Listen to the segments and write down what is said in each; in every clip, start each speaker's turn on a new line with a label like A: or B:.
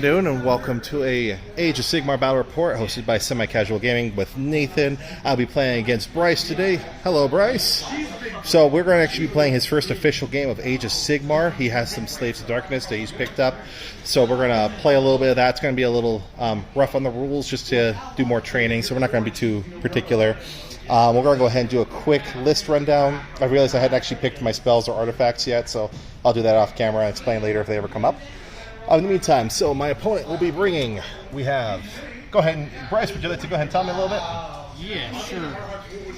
A: afternoon, and welcome to a Age of Sigmar Battle Report hosted by Semi-Casual Gaming with Nathan. I'll be playing against Bryce today. Hello, Bryce. So we're going to actually be playing his first official game of Age of Sigmar. He has some Slaves to Darkness that he's picked up, so we're going to play a little bit of that. It's going to be a little rough on the rules just to do more training, so we're not going to be too particular. We're going to go ahead and do a quick list rundown. I realized I hadn't actually picked my spells or artifacts yet, so I'll do that off camera and explain later if they ever come up. In the meantime, so my opponent will be bringing, go ahead and, Bryce, would you like to go ahead and tell me a little bit?
B: Yeah, sure.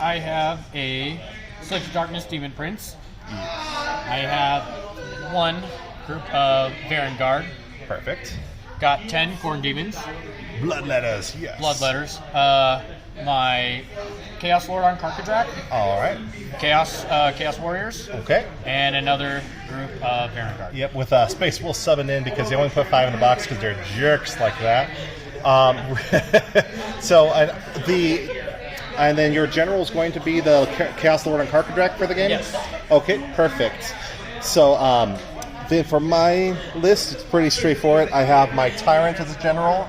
B: I have a Slaves to Darkness Demon Prince. I have one group of Varanguard.
A: Perfect.
B: Got 10 Corn Demons.
A: Bloodletters, yes.
B: Bloodletters. My Chaos Lord on Karkadrak.
A: All right.
B: Chaos Warriors.
A: Okay.
B: And another group of Varanguard.
A: Yep, with Space Wolf subbing in because they only put 5 in the box because they're jerks like that. And then your general is going to be the Chaos Lord on Karkadrak for the game?
B: Yes.
A: Okay, perfect. So, then for my list, it's pretty straightforward. I have my Tyrant as a general,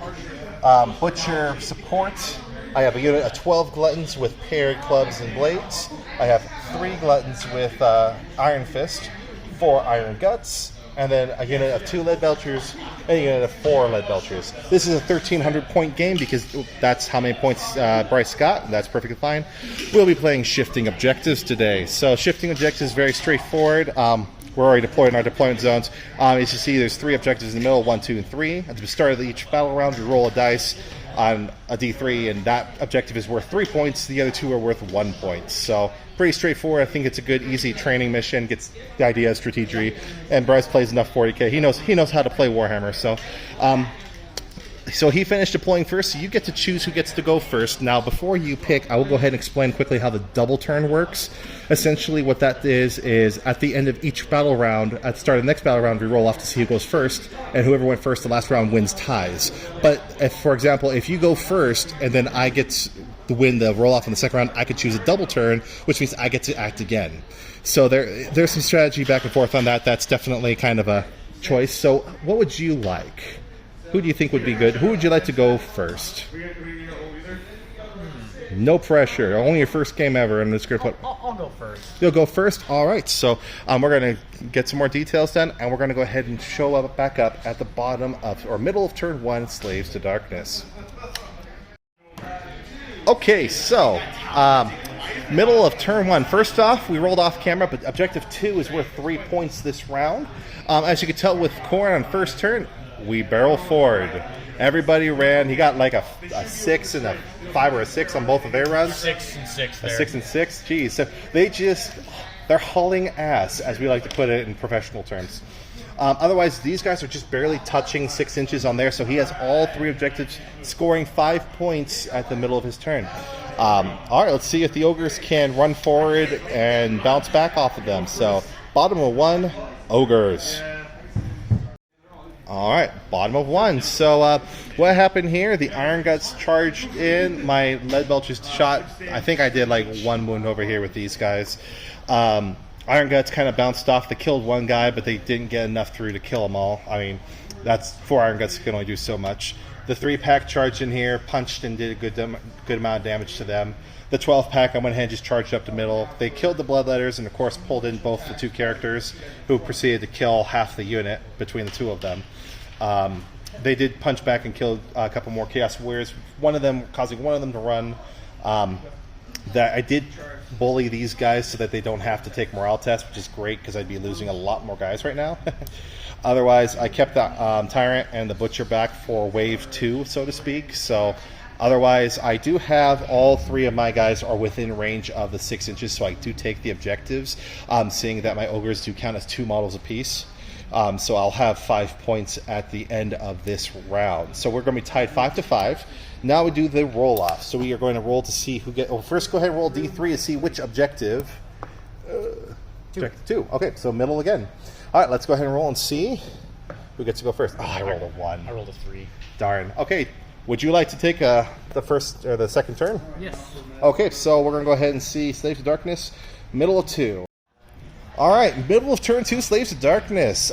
A: Butcher support. I have a unit of 12 Gluttons with paired clubs and blades. I have 3 Gluttons with Iron Fist, 4 Ironguts, and then a unit of 2 Leadbelchers and a unit of 4 Leadbelchers. This is a 1,300-point game because that's how many points Bryce got, and that's perfectly fine. We'll be playing Shifting Objectives today. So Shifting Objectives is very straightforward. We're already deployed in our deployment zones. As you see, there's 3 objectives in the middle, 1, 2, and 3. At the start of each battle round, you roll a dice on a D3, and that objective is worth 3 points. The other 2 are worth 1 point. So pretty straightforward. I think it's a good, easy training mission. Gets the idea of strategy, and Bryce plays enough 40k. He knows how to play Warhammer. So he finished deploying first, so you get to choose who gets to go first. Now, before you pick, I will go ahead and explain quickly how the double turn works. Essentially, what that is at the end of each battle round, at the start of the next battle round, we roll off to see who goes first, and whoever went first the last round wins ties. But, for example, if you go first, and then I get to win the roll-off in the second round, I could choose a double turn, which means I get to act again. So there's some strategy back and forth on that. That's definitely kind of a choice. So what would you like? Who do you think would be good? Who would you like to go first? No pressure. Only your first game ever in this group.
B: I'll go first.
A: You'll go first? All right. So we're going to get some more details done, and we're going to go ahead and show up back up at the bottom of, or middle of turn 1, Slaves to Darkness. Okay, so middle of turn 1. First off, we rolled off camera, but objective 2 is worth 3 points this round. As you can tell with Corn on first turn, we barrel forward. Everybody ran. He got like a 6 and a 5 or a 6 on both of their runs.
B: 6 and 6 there.
A: A 6 and 6. Geez. So they're hauling ass, as we like to put it in professional terms. Otherwise, these guys are just barely touching 6 inches on there, so he has all 3 objectives, scoring 5 points at the middle of his turn. All right, let's see if the Ogres can run forward and bounce back off of them. So, bottom of 1, Ogres. All right, bottom of 1. So what happened here? The Ironguts charged in. My Leadbelchers shot. I think I did like 1 wound over here with these guys. Ironguts kind of bounced off. They killed 1 guy, but they didn't get enough through to kill them all. I mean, that's 4 Ironguts can only do so much. The 3-pack charged in here, punched and did a good amount of damage to them. The 12-pack, I went ahead and just charged up the middle. They killed the Bloodletters and, of course, pulled in both the 2 characters, who proceeded to kill half the unit between the 2 of them. They did punch back and kill a couple more Chaos Warriors, causing one of them to run. That I did bully these guys so that they don't have to take morale tests, which is great because I'd be losing a lot more guys right now. Otherwise, I kept the Tyrant and the Butcher back for wave 2, so to speak. So otherwise, I do have all 3 of my guys are within range of the 6 inches, so I do take the objectives, seeing that my Ogres do count as 2 models apiece. So I'll have 5 points at the end of this round. So we're going to be tied 5-5. Now we do the roll-off. So we are going to roll to see who gets... Well, first go ahead and roll D3 to see which objective... 2. Okay, so middle again. All right, let's go ahead and roll and see who gets to go first. Oh, I rolled a 1.
B: I rolled a 3.
A: Darn. Okay, would you like to take the first or the second turn?
B: Yes.
A: Okay, so we're going to go ahead and see Slaves to Darkness, middle of 2. All right, middle of turn 2, Slaves of Darkness.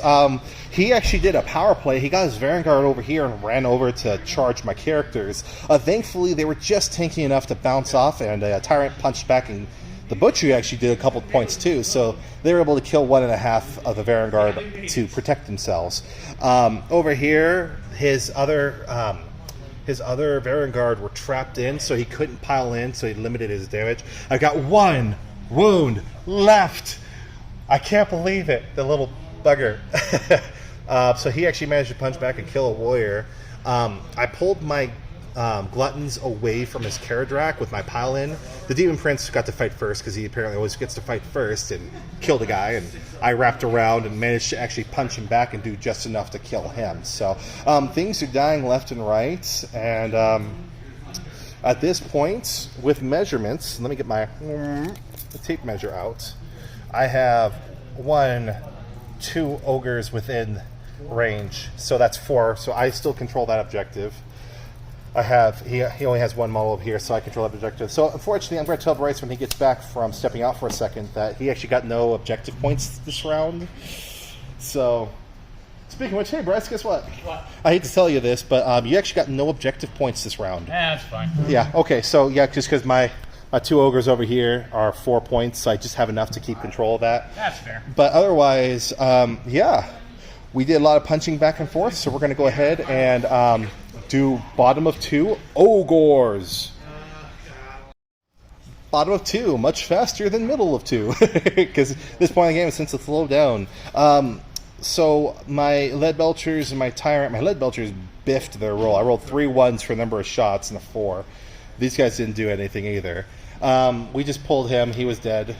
A: He actually did a power play. He got his Varanguard over here and ran over to charge my characters. Thankfully, they were just tanky enough to bounce off, and Tyrant punched back, and the Butcher actually did a couple of points too, so they were able to kill 1.5 of the Varanguard to protect themselves. Over here, his other Varanguard were trapped in, so he couldn't pile in, so he limited his damage. I got 1 wound left. I can't believe it, the little bugger. So he actually managed to punch back and kill a warrior. I pulled my Gluttons away from his Karkadrak with my pile-in. The Demon Prince got to fight first because he apparently always gets to fight first and kill the guy, and I wrapped around and managed to actually punch him back and do just enough to kill him. So things are dying left and right, and at this point, with measurements, let me get my tape measure out. I have 2 ogres within range, so that's 4. So I still control that objective. I have he only has 1 model over here, so I control that objective. So unfortunately, I'm going to tell Bryce when he gets back from stepping out for a second that he actually got no objective points this round. So speaking of which, hey Bryce, guess what?
B: What?
A: I hate to tell you this, but you actually got no objective points this round.
B: That's fine.
A: Yeah. Okay. So yeah, just because my 2 ogres over here are 4 points, so I just have enough to keep control of that.
B: That's fair.
A: But otherwise, yeah, we did a lot of punching back and forth, so we're going to go ahead and do bottom of 2 Ogors. Bottom of 2, much faster than middle of 2, because this point in the game, since it's slowed down. So my Leadbelchers and my Tyrant, my Leadbelchers biffed their roll. I rolled 3 1s for a number of shots and a 4. These guys didn't do anything either. We just pulled him. He was dead.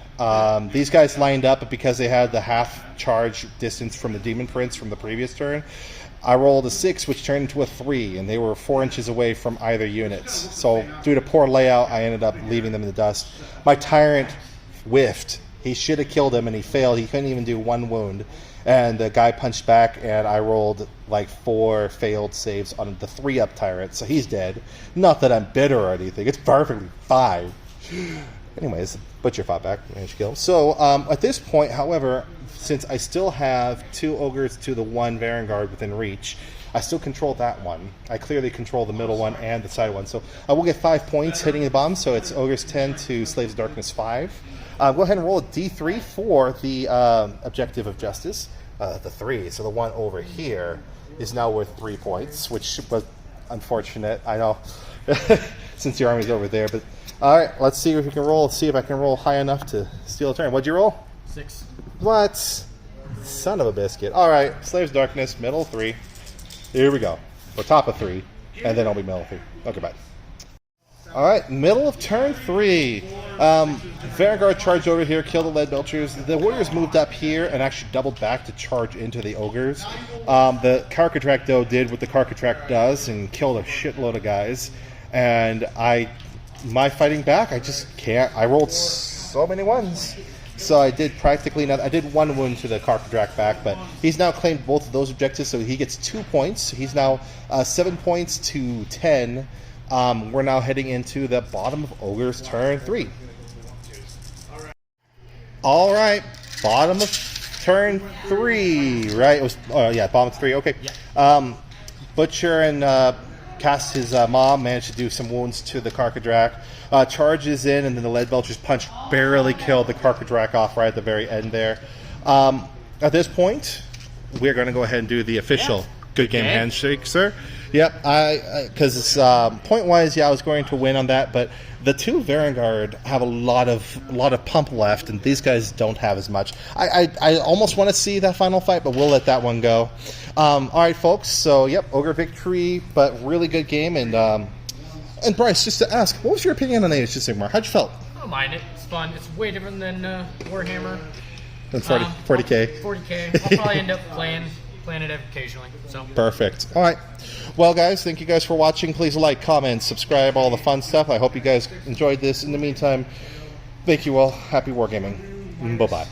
A: These guys lined up because they had the half charge distance from the Demon Prince from the previous turn. I rolled a 6, which turned into a 3, and they were 4 inches away from either units. So due to poor layout, I ended up leaving them in the dust. My Tyrant whiffed. He should have killed him, and he failed. He couldn't even do 1 wound. And the guy punched back, and I rolled like 4 failed saves on the 3-up Tyrant, so he's dead. Not that I'm bitter or anything. It's perfectly fine. Anyways, Butcher fought back, managed to kill. So at this point, however, since I still have 2 ogres to the 1 Varanguard within reach, I still control that one. I clearly control the middle one and the side one. So I will get 5 points hitting the bomb, so it's Ogres 10 to Slaves of Darkness 5. Go ahead and roll a d3 for the objective of justice. The 3, so the one over here is now worth 3 points, which was unfortunate, I know, since the army's over there. But all right, let's see if we can roll. See if I can roll high enough to steal a turn. What'd you roll?
B: 6.
A: What? Son of a biscuit. All right, Slaves of Darkness, middle 3. Here we go. Or top of 3, and then I'll be middle 3. Okay, bye. All right, middle of turn 3. Varanguard charged over here, killed the Leadbelchers. The warriors moved up here and actually doubled back to charge into the ogres. The Karkadrak, though, did what the Karkadrak does and killed a shitload of guys. And my fighting back, I just can't. I rolled so many 1s. So I did practically nothing. I did 1 wound to the Karkadrak back, but he's now claimed both of those objectives, so he gets 2 points. He's now 7 points to 10. We're now heading into the bottom of Ogre's turn 3. All right, bottom of turn 3, right? It was, yeah, bottom of 3. Okay. Yeah. Butcher and cast his mom, managed to do some wounds to the Karkadrak. Charges in, and then the Leadbelcher's punch barely killed the Karkadrak off right at the very end there. At this point, we're going to go ahead and do the official good game handshake, sir. Yep, because point-wise, yeah, I was going to win on that, but the 2 Varanguard have a lot of pump left, and these guys don't have as much. I almost want to see that final fight, but we'll let that one go. All right, folks. So, yep, Ogre victory, but really good game. And Bryce, just to ask, what was your opinion on Age of Sigmar? How'd you felt?
B: I don't mind it. It's fun. It's way different than Warhammer.
A: Than 40K.
B: 40K. I'll probably end up playing it occasionally. So
A: perfect. All right. Well, guys, thank you guys for watching. Please like, comment, subscribe, all the fun stuff. I hope you guys enjoyed this. In the meantime, thank you all. Happy wargaming. Bye-bye.